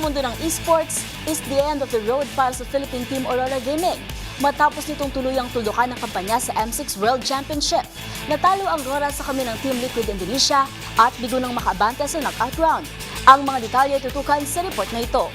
mundo ng esports is the end of the road para sa Philippine Team Aurora Gaming. Matapos nitong tuluyang tuldukan ng kampanya sa M6 World Championship, natalo ang Aurora sa kami ng Team Liquid Indonesia at bigo ng makaabante sa knockout round. Ang mga detalye tutukan sa report na ito.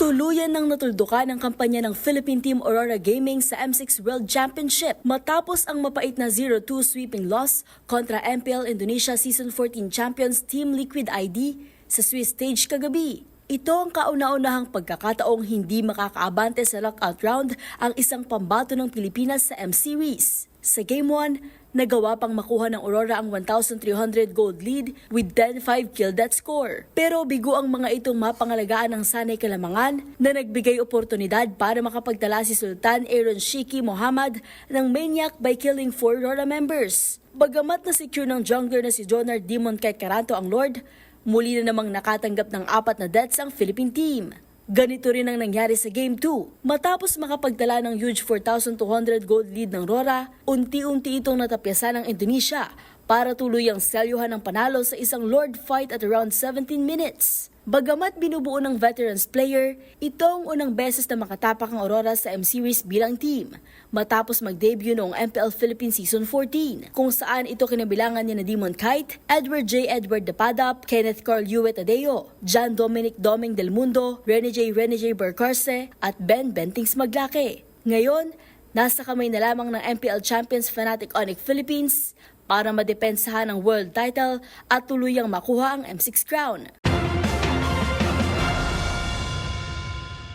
Tuluyan nang natuldukan ang kampanya ng Philippine Team Aurora Gaming sa M6 World Championship matapos ang mapait na 0-2 sweeping loss kontra MPL Indonesia Season 14 Champions Team Liquid ID sa Swiss stage kagabi. Ito ang kauna-unahang pagkakataong hindi makakaabante sa knockout round ang isang pambato ng Pilipinas sa M-Series. Sa Game 1, nagawa pang makuha ng Aurora ang 1,300 gold lead with 10-5 kill that score. Pero bigo ang mga itong mapangalagaan ng Sanay Kalamangan na nagbigay oportunidad para makapagtala si Sultan Aaron Shiki Mohammed ng Maniac by killing 4 Aurora members. Bagamat na secure ng jungler na si Jonard Demon kay Caranto ang Lord, muli na namang nakatanggap ng 4 na deaths ang Philippine team. Ganito rin ang nangyari sa Game 2. Matapos makapagtala ng huge 4,200 gold lead ng Aurora, unti-unti itong natapyasan ng Indonesia para tuluyang selyuhan ng panalo sa isang Lord fight at around 17 minutes. Bagamat binubuo ng veterans player, ito ang unang beses na makatapak ang Aurora sa M-Series bilang team matapos mag-debut noong MPL Philippines Season 14, kung saan ito kinabilangan ni na Demon Kite, Edward J. Dapadap, Kenneth Carl Yue Tadeo, John Dominic Doming Del Mundo, Rene J. Barcarce at Ben Bentings Maglake. Ngayon, nasa kamay na lamang ng MPL Champions Fnatic Onyx Philippines para madepensahan ang world title at tuluyang makuha ang M6 crown.